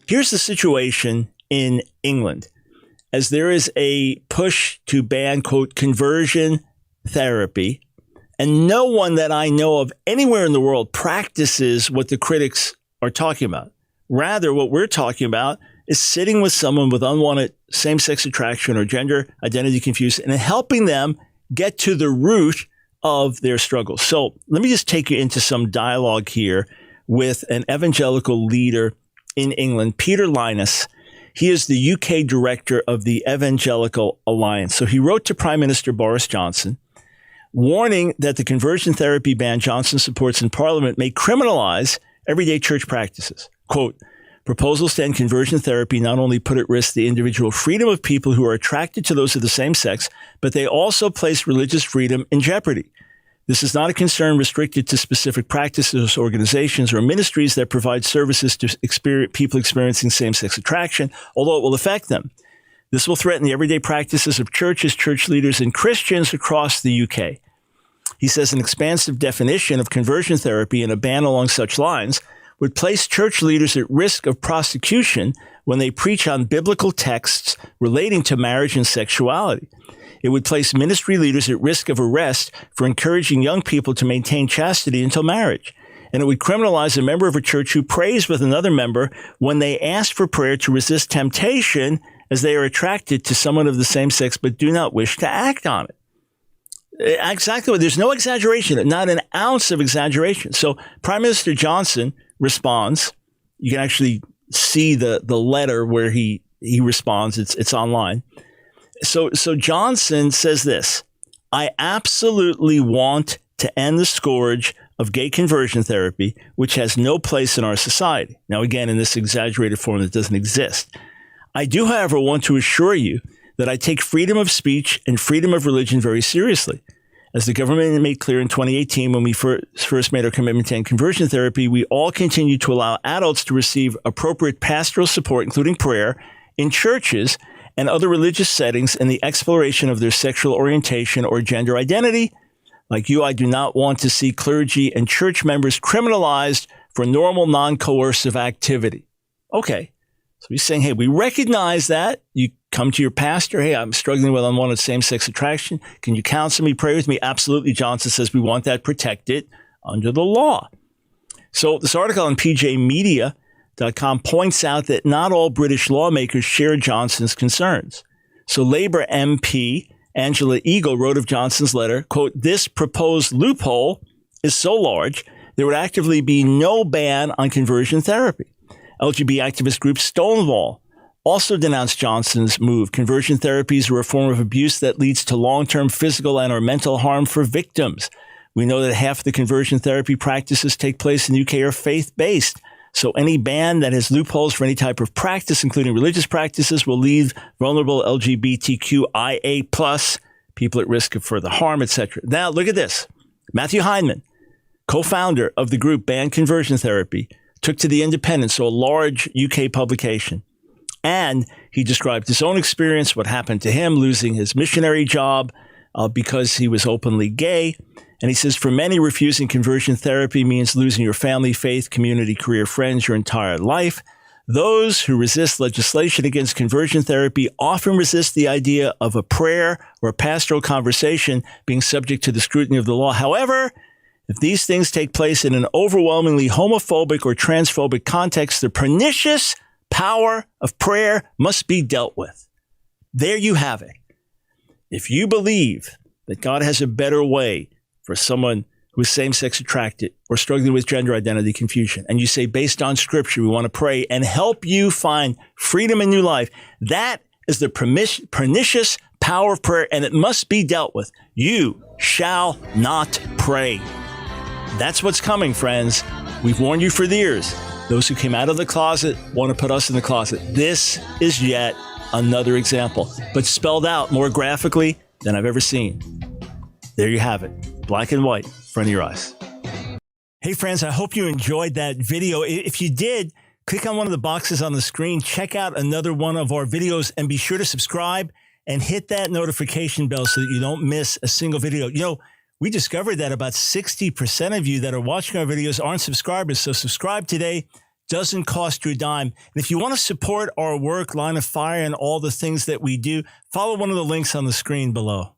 Here's the situation in England, as there is a push to ban, quote, conversion therapy. And no one that I know of anywhere in the world practices what the critics are talking about. Rather, what we're talking about is sitting with someone with unwanted same-sex attraction or gender identity confusion and helping them get to the root of their struggles. So let me just take you into some dialogue here with an evangelical leader in England, Peter Linus. He is the UK director of the Evangelical Alliance. So he wrote to Prime Minister Boris Johnson, warning that the conversion therapy ban Johnson supports in Parliament may criminalize everyday church practices. Quote, proposals to end conversion therapy not only put at risk the individual freedom of people who are attracted to those of the same sex, but they also place religious freedom in jeopardy. This is not a concern restricted to specific practices, organizations, or ministries that provide services to people experiencing same-sex attraction, although it will affect them. This will threaten the everyday practices of churches, church leaders, and Christians across the UK. He says an expansive definition of conversion therapy and a ban along such lines would place church leaders at risk of prosecution when they preach on biblical texts relating to marriage and sexuality. It would place ministry leaders at risk of arrest for encouraging young people to maintain chastity until marriage. And it would criminalize a member of a church who prays with another member when they ask for prayer to resist temptation as they are attracted to someone of the same sex but do not wish to act on it. Exactly. There's no exaggeration, not an ounce of exaggeration. So Prime Minister Johnson responds. You can actually see the letter where he responds. It's online. So Johnson says this: I absolutely want to end the scourge of gay conversion therapy, which has no place in our society. Now, again, in this exaggerated form that doesn't exist. I do, however, want to assure you that I take freedom of speech and freedom of religion very seriously. As the government made clear in 2018, when we first made our commitment to end conversion therapy, we all continue to allow adults to receive appropriate pastoral support, including prayer, in churches and other religious settings in the exploration of their sexual orientation or gender identity. Like you, I do not want to see clergy and church members criminalized for normal, non-coercive activity. Okay. So he's saying, hey, we recognize that. You come to your pastor. Hey, I'm struggling with unwanted same-sex attraction. Can you counsel me, pray with me? Absolutely. Johnson says we want that protected under the law. So this article on pjmedia.com points out that not all British lawmakers share Johnson's concerns. So Labour MP Angela Eagle wrote of Johnson's letter, quote, this proposed loophole is so large, there would actively be no ban on conversion therapy. LGBT activist group Stonewall also denounced Johnson's move. Conversion therapies are a form of abuse that leads to long-term physical and or mental harm for victims. We know that half of the conversion therapy practices take place in the UK are faith-based. So any ban that has loopholes for any type of practice, including religious practices, will leave vulnerable LGBTQIA plus people at risk of further harm, etc. Now, look at this. Matthew Heinemann, co-founder of the group Ban Conversion Therapy, took to The Independent, so a large UK publication, and he described his own experience, what happened to him, losing his missionary job because he was openly gay. And he says, for many, refusing conversion therapy means losing your family, faith, community, career, friends, your entire life. Those who resist legislation against conversion therapy often resist the idea of a prayer or a pastoral conversation being subject to the scrutiny of the law. However, if these things take place in an overwhelmingly homophobic or transphobic context, the pernicious power of prayer must be dealt with. There you have it. If you believe that God has a better way for someone who is same-sex attracted or struggling with gender identity confusion, and you say, based on Scripture, we want to pray and help you find freedom and new life, that is the pernicious power of prayer, and it must be dealt with. You shall not pray. That's what's coming, friends. We've warned you for years. Those who came out of the closet want to put us in the closet. This is yet another example, but spelled out more graphically than I've ever seen. There you have it. Black and white in front of your eyes. Hey, friends, I hope you enjoyed that video. If you did, click on one of the boxes on the screen, check out another one of our videos, and be sure to subscribe and hit that notification bell so that you don't miss a single video. You know, we discovered that about 60% of you that are watching our videos aren't subscribers. So subscribe today. doesn't cost you a dime. And if you want to support our work, Line of Fire, and all the things that we do, follow one of the links on the screen below.